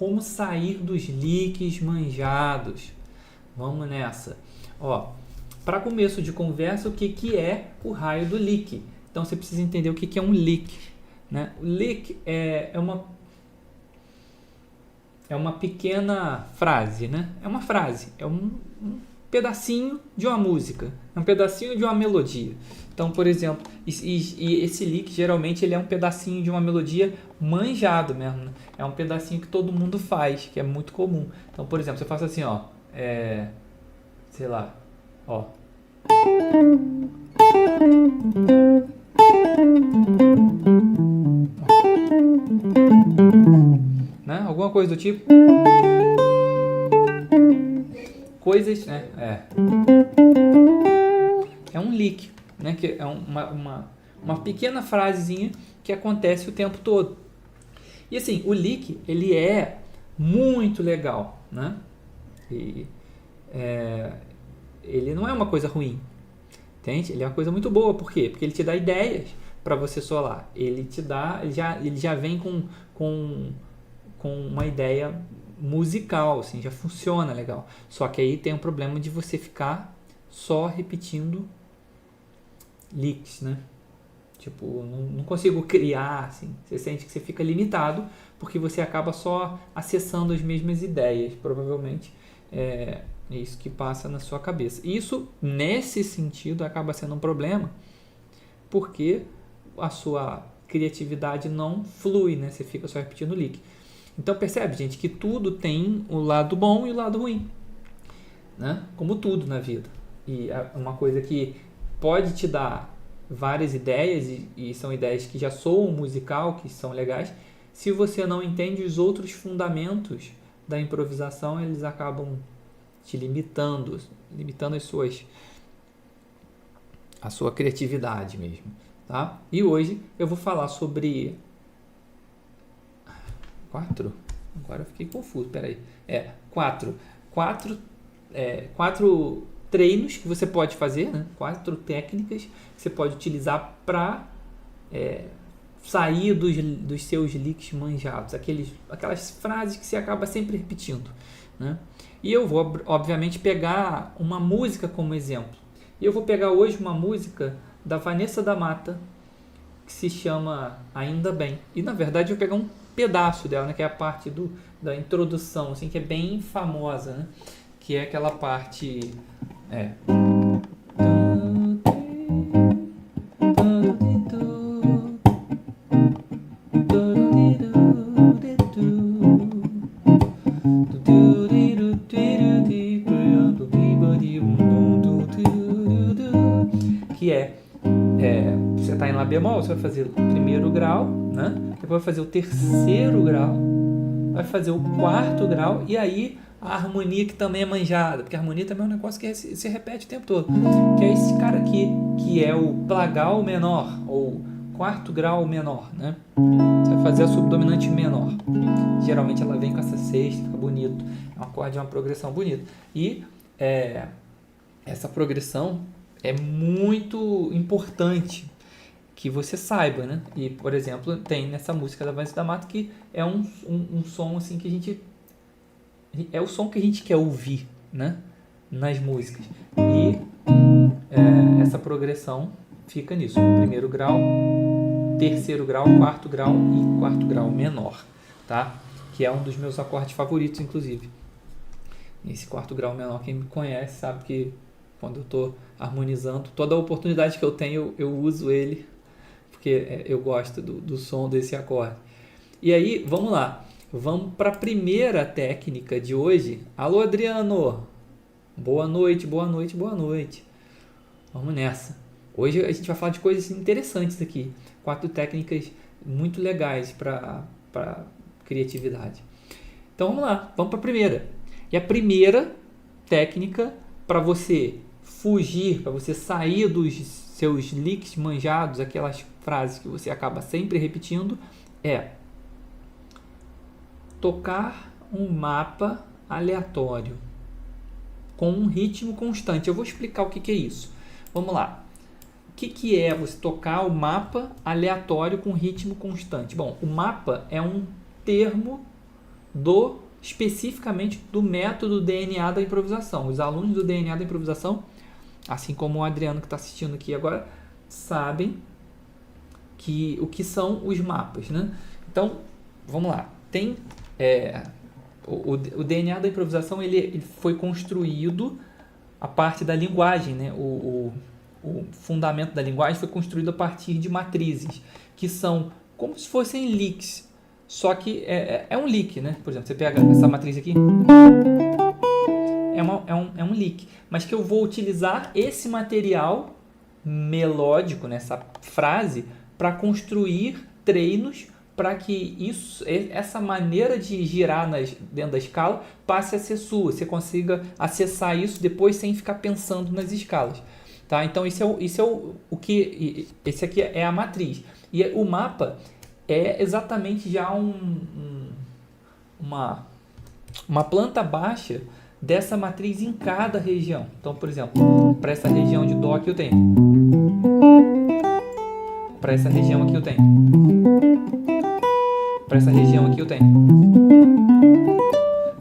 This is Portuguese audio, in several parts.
como sair dos licks manjados. Vamos nessa. Ó, para começo de conversa, o que é o raio do lick? Então você precisa entender o que é um lick, né? O lick é uma pequena frase, né? É uma frase, é um pedacinho de uma música, é um pedacinho de uma melodia. Então, por exemplo, esse lick geralmente ele é um pedacinho de uma melodia manjado mesmo, né? É um pedacinho que todo mundo faz, que é muito comum. Então, por exemplo, você faz assim, ó, sei lá, ó. Né? Alguma coisa do tipo. Coisas, né? É um lick, né? Que é uma pequena frasezinha que acontece o tempo todo. E assim, o lick, ele é muito legal, né? E, ele não é uma coisa ruim, entende? Ele é uma coisa muito boa. Por quê? Porque ele te dá ideias para você solar. Ele já vem com uma ideia musical, assim, já funciona legal. Só que aí tem um problema de você ficar só repetindo licks, né? Tipo, não consigo criar, assim. Você sente que você fica limitado porque você acaba só acessando as mesmas ideias, provavelmente. É isso que passa na sua cabeça. Isso, nesse sentido, acaba sendo um problema porque a sua criatividade não flui, né? Você fica só repetindo lick. Então percebe, gente, que tudo tem o lado bom e o lado ruim, né? Como tudo na vida. E uma coisa que pode te dar várias ideias, e são ideias que já soam musical, que são legais, se você não entende os outros fundamentos da improvisação, eles acabam te limitando a sua criatividade mesmo, tá? E hoje eu vou falar sobre 4? Agora eu fiquei confuso, peraí. 4 treinos que você pode fazer, né? 4 técnicas que você pode utilizar para sair dos seus licks manjados, aquelas frases que você acaba sempre repetindo, né? E eu vou, obviamente, pegar uma música como exemplo. E eu vou pegar hoje uma música da Vanessa da Mata, que se chama Ainda Bem. E, na verdade, eu vou pegar um pedaço dela, né, que é a parte da introdução, assim, que é bem famosa, né? Que é aquela parte... que você está em Lá bemol, você vai fazer o primeiro grau, né? Depois vai fazer o terceiro grau, vai fazer o quarto grau, e aí a harmonia, que também é manjada, porque a harmonia também é um negócio que se repete o tempo todo, que é esse cara aqui, que é o plagal menor, ou quarto grau menor, né? Você vai fazer a subdominante menor. Geralmente ela vem com essa sexta, fica bonito. É um acorde, é uma progressão bonita. E essa progressão é muito importante que você saiba, né? E, por exemplo, tem nessa música da Vanessa da Mata que é um som assim que a gente... É o som que a gente quer ouvir, né? Nas músicas. E essa progressão fica nisso. Primeiro grau, terceiro grau, quarto grau e quarto grau menor, tá? Que é um dos meus acordes favoritos, inclusive. Esse quarto grau menor, quem me conhece sabe que quando eu estou harmonizando, toda a oportunidade que eu tenho, eu uso ele, porque eu gosto do som desse acorde. E aí, vamos lá. Vamos para a primeira técnica de hoje. Alô, Adriano! Boa noite, boa noite, boa noite. Vamos nessa. Hoje a gente vai falar de coisas interessantes aqui. 4 técnicas muito legais para criatividade. Então vamos lá, vamos para a primeira. E a primeira técnica para você fugir, para você sair dos seus licks manjados, aquelas frases que você acaba sempre repetindo, é tocar um mapa aleatório com um ritmo constante. Eu vou explicar o que é isso. Vamos lá. O que é você tocar o mapa aleatório com ritmo constante? Bom, o mapa é um termo especificamente do método DNA da improvisação. Os alunos do DNA da improvisação, assim como o Adriano que está assistindo aqui agora, sabem o que são os mapas, né? Então, vamos lá. Tem o DNA da improvisação, ele foi construído a parte da linguagem, né? O fundamento da linguagem foi construído a partir de matrizes, que são como se fossem leaks, só que é um leak, né? Por exemplo, você pega essa matriz aqui, é um leak, mas que eu vou utilizar esse material melódico, nessa frase, para construir treinos para que essa maneira de girar dentro da escala passe a ser sua, você consiga acessar isso depois sem ficar pensando nas escalas, tá? Então esse aqui é a matriz, e o mapa é exatamente já uma planta baixa dessa matriz em cada região. Então, por exemplo, para essa região de Dó aqui eu tenho, para essa região aqui eu tenho, para essa região aqui eu tenho,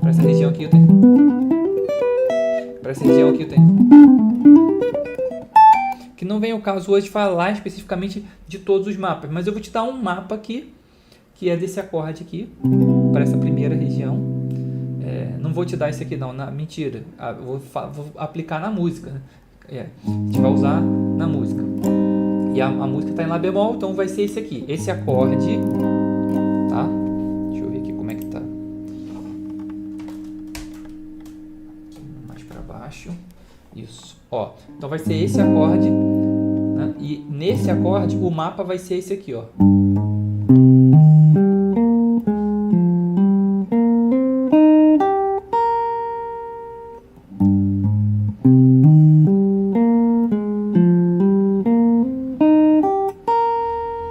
para essa região aqui eu tenho, para essa região aqui eu tenho. Que não vem ao caso hoje falar especificamente de todos os mapas, mas eu vou te dar um mapa aqui, que é desse acorde aqui, para essa primeira região. Não vou te dar esse aqui não, mentira, vou aplicar na música, né? A gente vai usar na música. E a música está em Lá bemol, então vai ser esse aqui, esse acorde, tá? Deixa eu ver aqui como é que tá. Mais para baixo, isso. Ó, então vai ser esse acorde, né? E nesse acorde o mapa vai ser esse aqui, ó.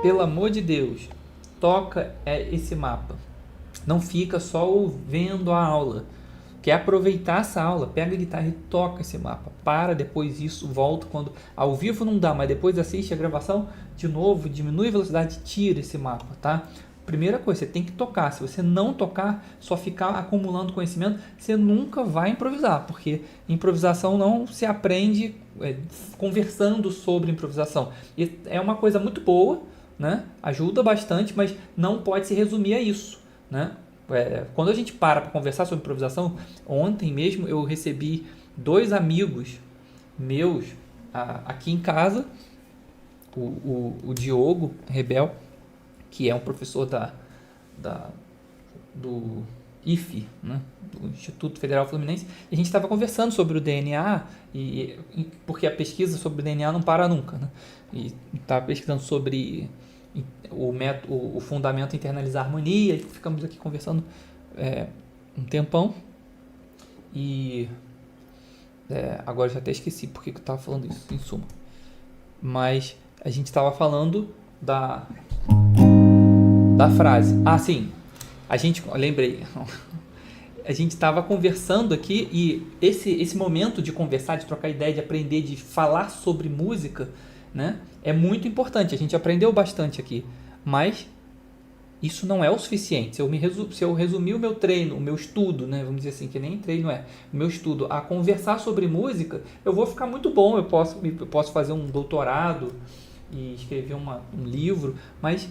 Pelo amor de Deus, toca esse mapa. Não fica só vendo a aula. Quer aproveitar essa aula, pega a guitarra e toca esse mapa. Para, depois isso, volta. Quando ao vivo não dá, mas depois assiste a gravação de novo, diminui a velocidade, tira esse mapa, tá? Primeira coisa, você tem que tocar. Se você não tocar, só ficar acumulando conhecimento, você nunca vai improvisar, porque improvisação não se aprende conversando sobre improvisação. E é uma coisa muito boa, né? Ajuda bastante, mas não pode se resumir a isso, né? Quando a gente para conversar sobre improvisação, ontem mesmo eu recebi 2 amigos meus aqui em casa, o Diogo Rebel, que é um professor do IFE, né? Do Instituto Federal Fluminense, e a gente estava conversando sobre o DNA, porque a pesquisa sobre o DNA não para nunca, né? E estava pesquisando sobre o fundamento internalizar harmonia, e ficamos aqui conversando um tempão, e agora eu já até esqueci porque eu estava falando isso, em suma, mas a gente estava falando da frase, sim, lembrei, a gente estava conversando aqui, e esse momento de conversar, de trocar ideia, de aprender, de falar sobre música, né, é muito importante. A gente aprendeu bastante aqui, mas isso não é o suficiente. Se eu resumir o meu treino, o meu estudo, né, vamos dizer assim, que nem treino o meu estudo, a conversar sobre música, eu vou ficar muito bom, eu posso fazer um doutorado e escrever um livro, mas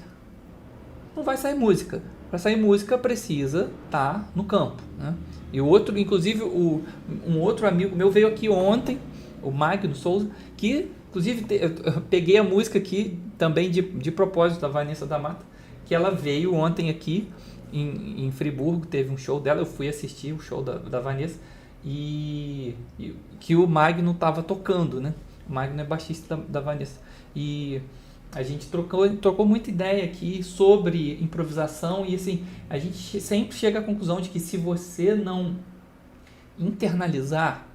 não vai sair música. Para sair música precisa estar no campo, né? E inclusive um outro amigo meu veio aqui ontem, o Magno Souza, que inclusive eu peguei a música aqui também de propósito da Vanessa da Mata, que ela veio ontem aqui em Friburgo, teve um show dela, eu fui assistir o show da Vanessa, e que o Magno estava tocando, né? O Magno é baixista da Vanessa, e a gente trocou muita ideia aqui sobre improvisação, e assim, a gente sempre chega à conclusão de que se você não internalizar,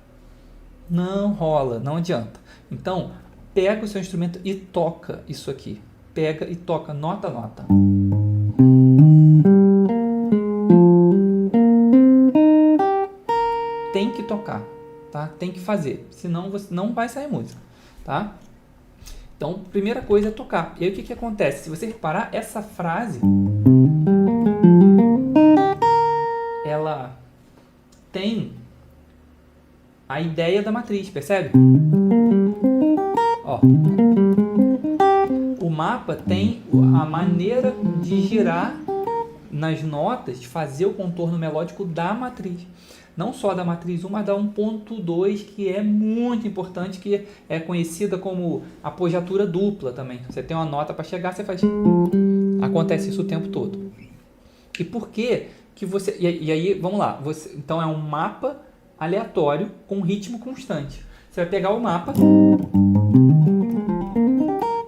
não rola, não adianta. Então, pega o seu instrumento e toca isso aqui. Pega e toca nota a nota. Tem que tocar, tá? Tem que fazer, senão você não vai sair música, tá? Então, primeira coisa é tocar. E aí o que acontece? Se você reparar, essa frase ela tem a ideia da matriz, percebe? Ó, o mapa tem a maneira de girar nas notas, de fazer o contorno melódico da matriz. Não só da matriz 1, mas da 1.2, que é muito importante, que é conhecida como apogiatura dupla também. Você tem uma nota para chegar, você faz... Acontece isso o tempo todo. E por que você... E aí, vamos lá. Então, é um mapa aleatório com ritmo constante. Você vai pegar o mapa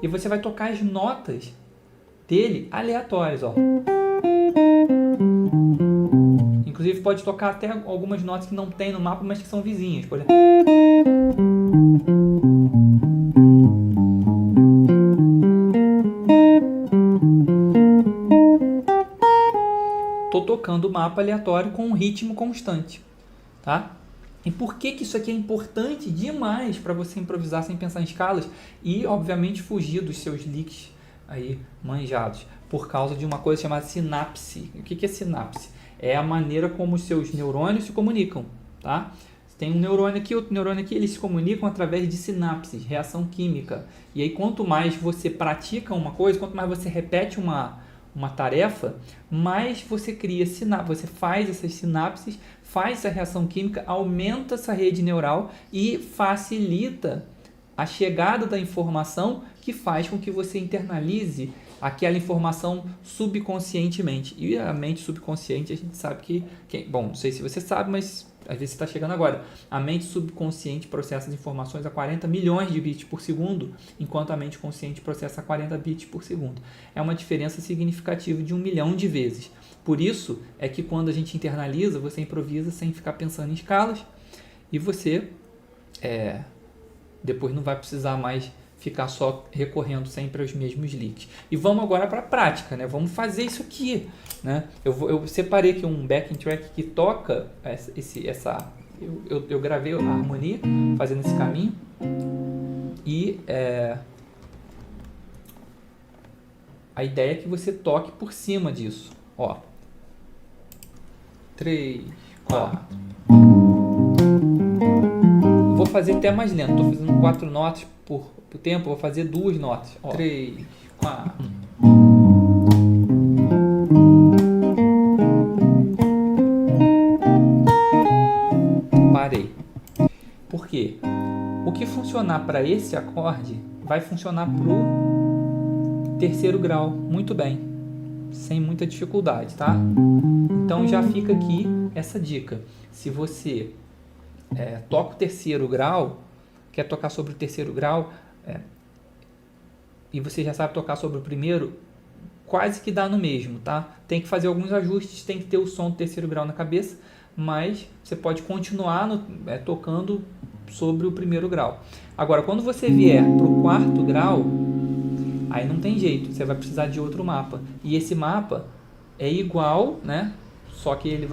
e você vai tocar as notas dele aleatórias, ó. Inclusive pode tocar até algumas notas que não tem no mapa, mas que são vizinhas, por exemplo. Tô tocando o mapa aleatório com um ritmo constante, tá? E por que isso aqui é importante demais para você improvisar sem pensar em escalas e, obviamente, fugir dos seus licks aí manjados? Por causa de uma coisa chamada sinapse. O que é sinapse? É a maneira como os seus neurônios se comunicam, tá? Tem um neurônio aqui, outro neurônio aqui, eles se comunicam através de sinapses, reação química. E aí, quanto mais você pratica uma coisa, quanto mais você repete uma tarefa, mais você cria sinapses, você faz essas sinapses, faz essa reação química, aumenta essa rede neural e facilita a chegada da informação que faz com que você internalize aquela informação subconscientemente. E a mente subconsciente, a gente sabe que bom, não sei se você sabe, mas às vezes está chegando agora. A mente subconsciente processa as informações a 40 milhões de bits por segundo, enquanto a mente consciente processa a 40 bits por segundo. É uma diferença significativa de 1 milhão de vezes. Por isso é que quando a gente internaliza, você improvisa sem ficar pensando em escalas e você depois não vai precisar mais ficar só recorrendo sempre aos mesmos licks. E vamos agora para a prática, né? Vamos fazer isso aqui, né? Eu separei aqui um backing track que toca eu gravei a harmonia fazendo esse caminho e a ideia é que você toque por cima disso, ó. 3, 4. Vou fazer até mais lento. Estou fazendo 4 notas por tempo. Vou fazer 2 notas. 3, 4. Parei. Por quê? O que funcionar para esse acorde vai funcionar para o terceiro grau muito bem, sem muita dificuldade, tá? Então já fica aqui essa dica. Se você toca o terceiro grau, quer tocar sobre o terceiro grau, e você já sabe tocar sobre o primeiro, quase que dá no mesmo, tá? Tem que fazer alguns ajustes, tem que ter o som do terceiro grau na cabeça, mas você pode continuar tocando sobre o primeiro grau. Agora, quando você vier para o quarto grau, aí não tem jeito, você vai precisar de outro mapa. E esse mapa é igual, né? Só que ele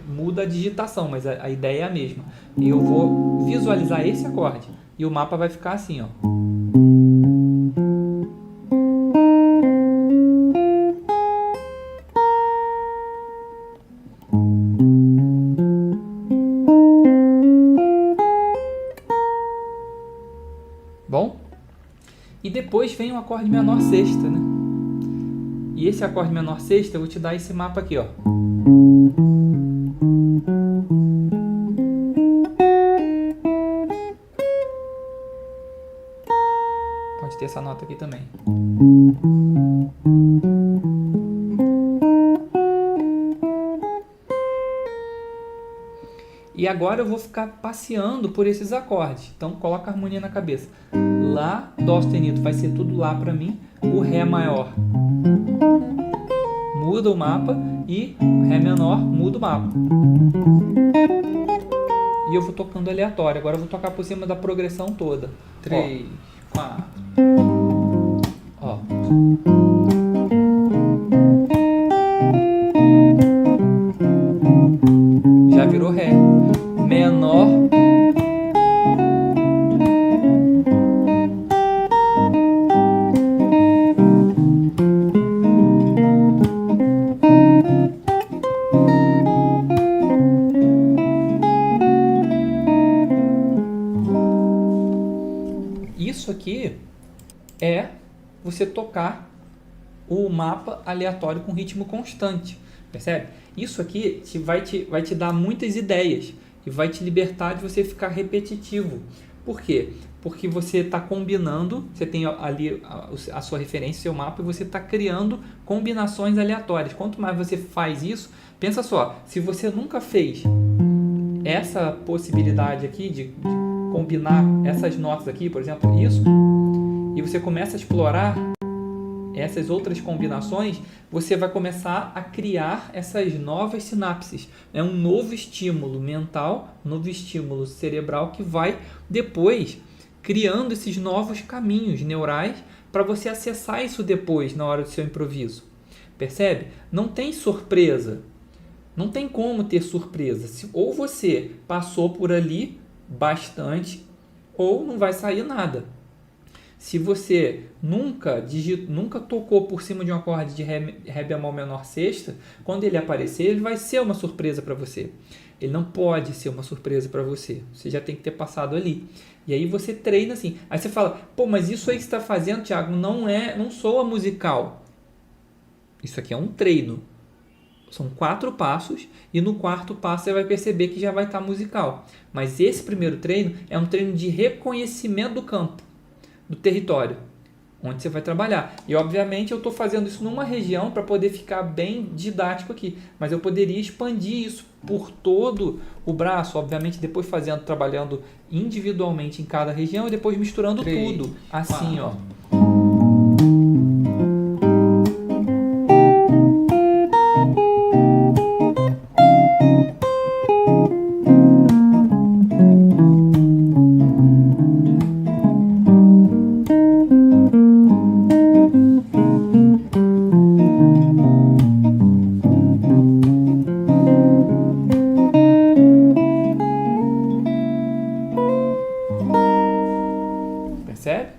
muda a digitação, mas a ideia é a mesma. Eu vou visualizar esse acorde e o mapa vai ficar assim, ó. Bom? E depois vem o acorde menor sexta, né? E esse acorde menor sexta, eu vou te dar esse mapa aqui, ó. Pode ter essa nota aqui também. E agora eu vou ficar passeando por esses acordes. Então coloca a harmonia na cabeça. Lá, Dó sustenido vai ser tudo Lá para mim. O Ré maior muda o mapa e Ré menor muda o mapa. E eu vou tocando aleatório. Agora eu vou tocar por cima da progressão toda. 3, 4. Ó. Já virou Ré. Menor. aqui é você tocar o mapa aleatório com ritmo constante, percebe? Isso aqui vai te dar muitas ideias e vai te libertar de você ficar repetitivo. Por quê? Porque você está combinando, você tem ali a sua referência, seu mapa, e você está criando combinações aleatórias. Quanto mais você faz isso, pensa só, se você nunca fez essa possibilidade aqui de combinar essas notas aqui, por exemplo, isso, e você começa a explorar essas outras combinações, você vai começar a criar essas novas sinapses. É um novo estímulo mental, um novo estímulo cerebral que vai depois criando esses novos caminhos neurais para você acessar isso depois na hora do seu improviso. Percebe? Não tem surpresa. Não tem como ter surpresa. Ou você passou por ali bastante ou não vai sair nada. Se você nunca tocou por cima de um acorde de Ré bemol menor sexta, quando ele aparecer, ele vai ser uma surpresa para você. Ele não pode ser uma surpresa para você. Você já tem que ter passado ali. E aí você treina assim. Aí você fala, pô, mas isso aí que você está fazendo, Thiago, não soa musical. Isso aqui é um treino. São 4 passos e no 4º passo você vai perceber que já vai estar musical. Mas esse primeiro treino é um treino de reconhecimento do campo, do território, onde você vai trabalhar. E, obviamente, eu estou fazendo isso numa região para poder ficar bem didático aqui. Mas eu poderia expandir isso por todo o braço, obviamente, depois trabalhando individualmente em cada região e depois misturando 3, tudo. Assim, 4. ó. Percebe?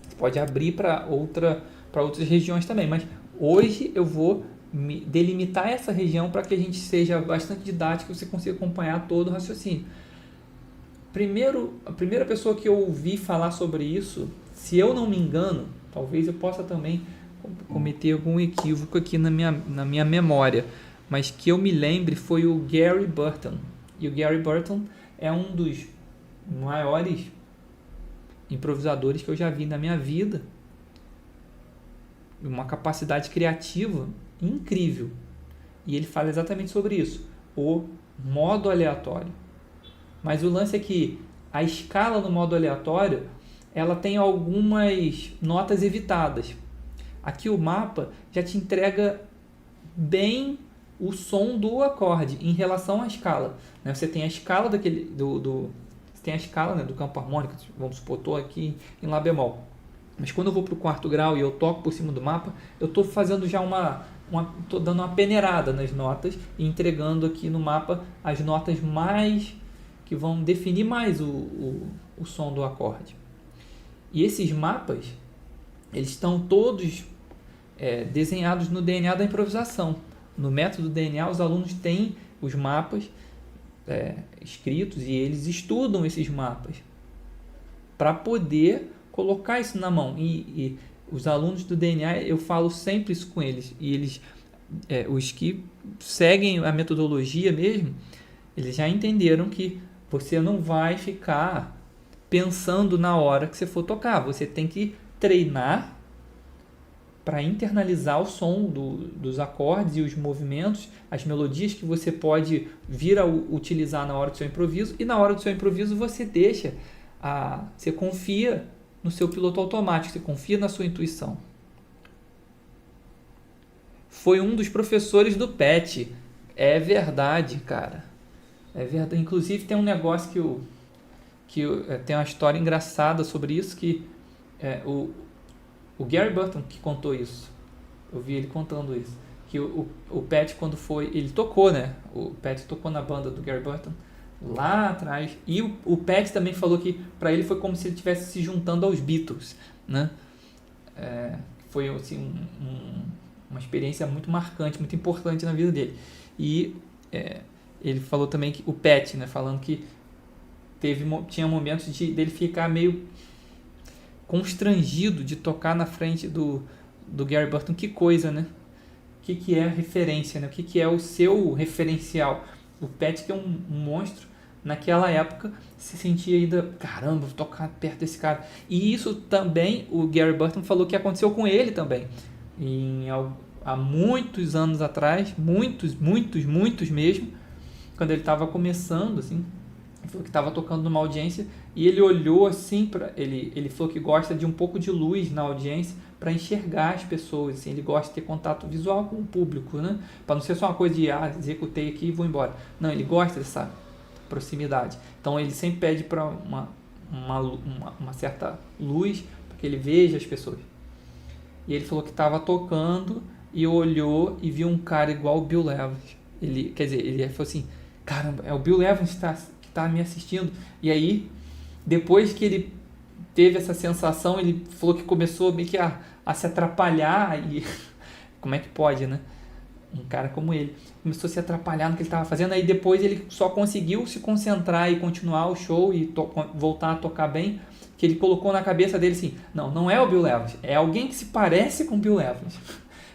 Você pode abrir para outras regiões também, mas hoje eu vou delimitar essa região para que a gente seja bastante didático e você consiga acompanhar todo o raciocínio. A primeira pessoa que eu ouvi falar sobre isso, se eu não me engano, talvez eu possa também cometer algum equívoco aqui na minha memória, mas que eu me lembre, foi o Gary Burton. E o Gary Burton é um dos maiores improvisadores que eu já vi na minha vida. Uma capacidade criativa incrível. E ele fala exatamente sobre isso, o modo aleatório. Mas o lance é que a escala no modo aleatório, ela tem algumas notas evitadas. Aqui o mapa já te entrega bem o som do acorde em relação à escala. Você tem a escala você tem a escala, né, do campo harmônico, vamos supor, estou aqui em Lá bemol. Mas quando eu vou para o 4º grau e eu toco por cima do mapa, eu estou fazendo já estou dando uma peneirada nas notas e entregando aqui no mapa as notas mais que vão definir mais o som do acorde. E esses mapas, eles estão todos desenhados no DNA da improvisação. No método DNA, os alunos têm os mapas escritos e eles estudam esses mapas para poder colocar isso na mão. E os alunos do DNA, eu falo sempre isso com eles. E eles, os que seguem a metodologia mesmo, eles já entenderam que você não vai ficar pensando na hora que você for tocar. Você tem que treinar para internalizar o som dos acordes e os movimentos, as melodias que você pode vir a utilizar na hora do seu improviso. E na hora do seu improviso você você confia no seu piloto automático, você confia na sua intuição. Foi um dos professores do PET. É verdade, cara. É verdade. Inclusive tem um negócio que tem uma história engraçada sobre isso, que o Gary Burton que contou isso. Eu vi ele contando isso. Que o Pat, quando foi... Ele tocou, né? O Pat tocou na banda do Gary Burton lá atrás. E o Pat também falou que para ele foi como se ele estivesse se juntando aos Beatles, né? Foi assim, uma experiência muito marcante, muito importante na vida dele. E ele falou também que o Pat, né? Falando que tinha momentos dele ficar meio constrangido de tocar na frente do Gary Burton. Que coisa, né? O que é referência, né? O que é o seu referencial? O Pat, que é um monstro, naquela época se sentia ainda, caramba, vou tocar perto desse cara. E isso também o Gary Burton falou que aconteceu com ele também. Há muitos anos atrás, muitos mesmo, quando ele estava começando, assim, ele falou que estava tocando numa audiência e ele olhou assim para ele falou que gosta de um pouco de luz na audiência para enxergar as pessoas, assim, ele gosta de ter contato visual com o público, né? Para não ser só uma coisa de executei aqui e vou embora. Não, ele gosta dessa proximidade. Então ele sempre pede para uma certa luz para que ele veja as pessoas. E ele falou que estava tocando e olhou e viu um cara igual o Bill Evans. Ele falou assim, caramba, é o Bill Evans que tá me assistindo. E aí, depois que ele teve essa sensação, ele falou que começou meio que a se atrapalhar e como é que pode, né? Um cara como ele começou a se atrapalhar no que ele estava fazendo, aí depois ele só conseguiu se concentrar e continuar o show e voltar a tocar bem, que ele colocou na cabeça dele assim, não é o Bill Evans, é alguém que se parece com o Bill Evans.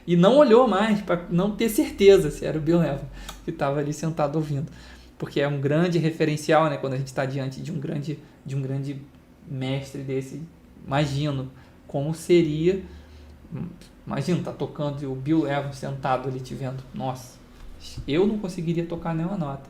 E não olhou mais para não ter certeza se era o Bill Evans que estava ali sentado ouvindo, porque é um grande referencial, né, quando a gente está diante de um grande mestre desse. Imagino como seria. Imagina, tá tocando o Bill Evans sentado ali te vendo. Nossa, eu não conseguiria tocar nenhuma nota.